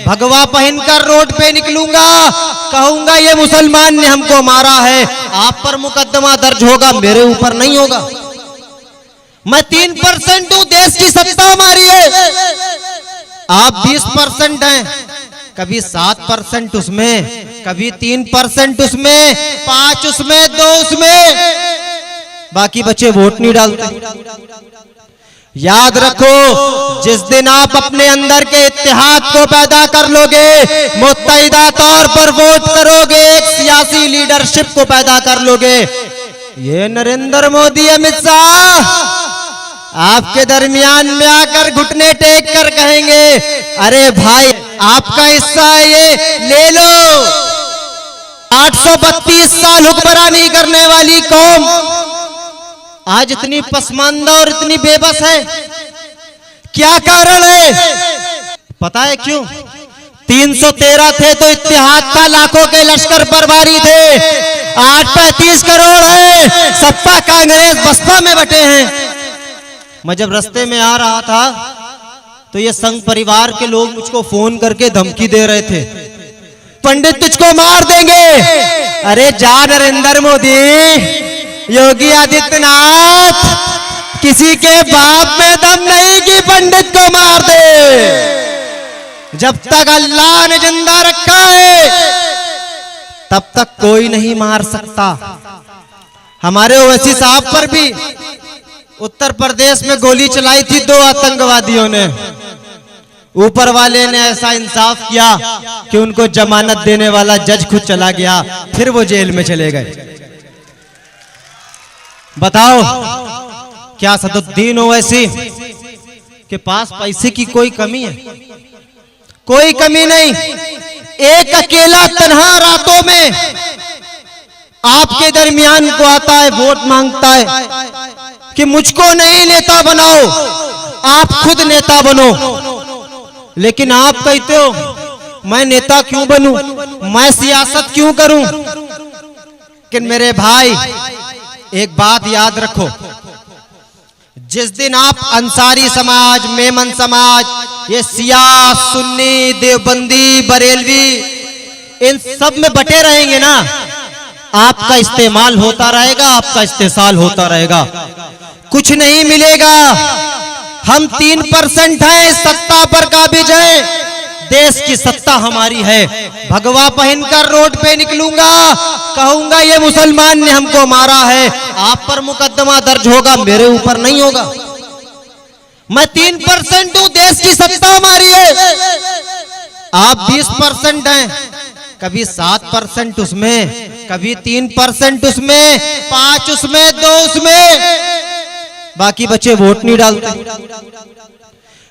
भगवा पहनकर रोड पे निकलूंगा, कहूंगा ये मुसलमान ने हमको मारा है, आप पर मुकदमा दर्ज होगा, मेरे ऊपर नहीं होगा। मैं 3% हूं, देश की सत्ता हमारी है, आप 20% हैं, कभी 7% उसमें, कभी 3% उसमें, 5 उसमें, 2 उसमें, बाकी बच्चे वोट नहीं डालते। याद रखो, जिस दिन आप अपने अंदर के इत्तेहाद को पैदा कर लोगे, मुत्तहिदा तौर पर वोट करोगे, एक सियासी लीडरशिप को पैदा कर लोगे, ये नरेंद्र मोदी, अमित शाह आपके दरमियान में आकर घुटने टेक कर कहेंगे, अरे भाई आपका हिस्सा है, ये ले लो। 832 साल हुक्मरानी करने वाली कौम आज इतनी पसमानदा और इतनी बेबस है, क्या कारण है? पता है क्यों? 313 थे तो इत्तेहाद था, लाखों के लश्कर पर भारी थे, आज 35 करोड़ है, सत्ता कांग्रेस बसपा में बटे हैं। मैं जब रास्ते में आ रहा था तो ये संघ परिवार के लोग मुझको फोन करके धमकी दे रहे थे, पंडित तुझको मार देंगे। अरे जा नरेंद्र मोदी, योगी आदित्यनाथ, किसी के बाप में दम नहीं कि पंडित को मार दे। जब तक अल्लाह ने जिंदा रखा है तब तक कोई नहीं मार सकता। हमारे ओवैसी साहब पर भी उत्तर प्रदेश में गोली चलाई थी 2 आतंकवादियों ने, ऊपर वाले ने ऐसा इंसाफ किया कि उनको जमानत देने वाला जज खुद चला गया, फिर वो जेल में चले गए। बताओ, क्या सदुद्दीन ओवैसी के पास पैसे की कोई कमी है? कोई कमी नहीं। एक अकेला तन्हा रातों में आपके दरमियान को आता है, वोट मांगता है कि मुझको नहीं नेता बनाओ, आप खुद नेता बनो। लेकिन आप कहते हो मैं नेता क्यों बनूं, मैं सियासत क्यों करूं? लेकिन मेरे भाई एक बात याद रखो, जिस दिन आप अंसारी समाज, मेमन समाज, ये सिया, सुन्नी, देवबंदी, बरेलवी, इन सब में बटे रहेंगे ना, आपका इस्तेमाल होता रहेगा, आपका इस्तेसाल होता रहेगा, कुछ नहीं मिलेगा। हम 3% हैं, सत्ता पर काबिज हैं, देश की सत्ता हमारी है। भगवा पहनकर रोड पे निकलूंगा, कहूंगा ये मुसलमान ने हमको मारा है, आप पर मुकदमा दर्ज होगा, मेरे ऊपर नहीं होगा। मैं 3% हूं, देश की सत्ता हमारी है, आप 20% हैं, कभी 7% उसमें, कभी 3% उसमें, 5 उसमें, 2 उसमें, बाकी बच्चे वोट नहीं डालते।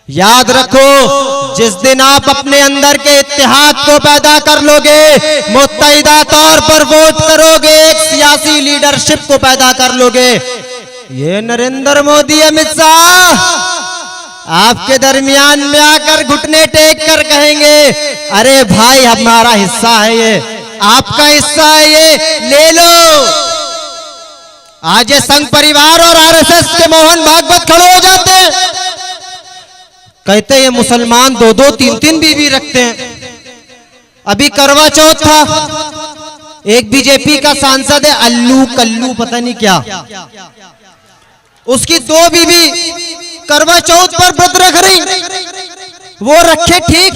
याद रखो, जिस दिन आप अपने अंदर के इत्तेहाद को पैदा कर लोगे, मुत्तहिदा तौर पर वोट करोगे, एक सियासी लीडरशिप को पैदा कर लोगे, ये नरेंद्र मोदी, अमित शाह आपके दरमियान में आकर घुटने टेक कर कहेंगे, अरे भाई हमारा हिस्सा है, ये आपका हिस्सा है, ये ले लो। आज ये संघ परिवार और आरएसएस के मोहन भागवत खड़े हो जाते हैं, कहते ये मुसलमान 2-2, 3-3 बीवी रखते हैं। अभी करवा चौथ था, एक बीजेपी का सांसद है अल्लू कल्लू पता नहीं क्या, उसकी 2 बीवी करवा चौथ पर व्रत रख रही, वो रखे ठीक।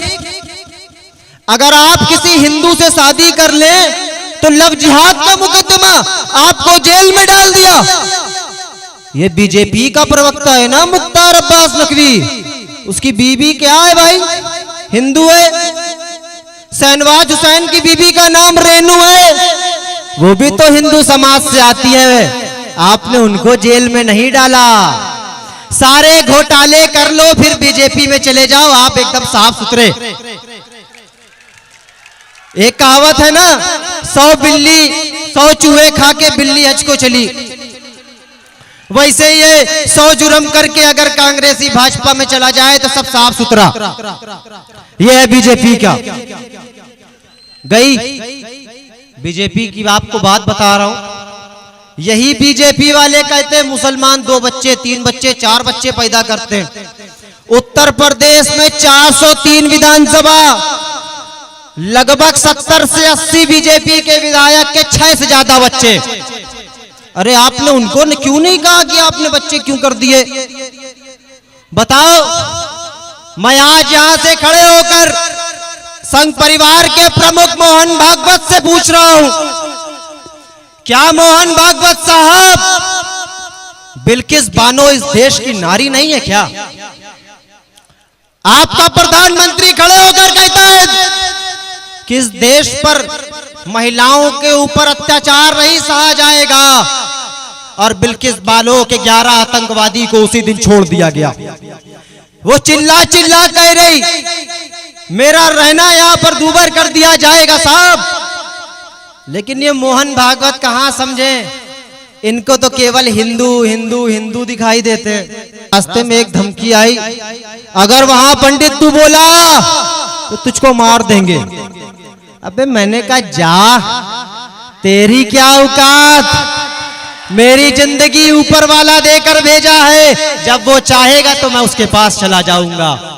अगर आप किसी हिंदू से शादी कर ले तो लव जिहाद का मुकदमा, आपको जेल में डाल दिया। ये बीजेपी का प्रवक्ता है ना मुख्तार अब्बास नकवी, उसकी बीबी क्या है भाई, हिंदू है। शहनवाज हुसैन की बीबी का नाम रेनू है, वो भी तो हिंदू समाज से आती है, आपने उनको जेल में नहीं डाला। सारे घोटाले कर लो फिर बीजेपी में चले जाओ, आप एकदम साफ सुथरे। एक कहावत है ना, 100 चूहे खा के बिल्ली हज को चली, वैसे ये 100 जुर्म करके अगर कांग्रेसी भाजपा में चला जाए तो सब साफ सुथरा। ये है बीजेपी का गई। बीजेपी की आपको बात बता रहा हूं, यही बीजेपी वाले कहते हैं मुसलमान 2 बच्चे 3 बच्चे 4 बच्चे पैदा करते हैं। उत्तर प्रदेश में 403 विधानसभा, लगभग 70 से 80 बीजेपी के विधायक के 6 से ज्यादा बच्चे। अरे आपने उनको क्यों नहीं कहा कि आपने बच्चे क्यों कर दिए? बताओ। मैं आज यहां से खड़े होकर संघ परिवार के प्रमुख मोहन भागवत से पूछ रहा हूं, क्या मोहन भागवत साहब बिल्किस बानो इस देश की नारी नहीं है क्या? आपका प्रधानमंत्री खड़े होकर कहता है कि इस देश पर महिलाओं के ऊपर अत्याचार नहीं सहा जाएगा, और बिल्किस बानो के 11 आतंकवादी को उसी दिन छोड़ दिया गया। वो चिल्ला चिल्ला कह रही मेरा रहना यहां पर दूभर कर दिया जाएगा साहब। लेकिन ये मोहन भागवत कहां समझे, इनको तो केवल हिंदू हिंदू हिंदू दिखाई देते। रास्ते में एक धमकी आई, अगर वहां पंडित तू बोला तो तुझको मार देंगे। अबे मैंने कहा जा, तेरी क्या औकात, मेरी जिंदगी ऊपर वाला देकर भेजा है, जब वो चाहेगा तो मैं उसके पास चला जाऊंगा।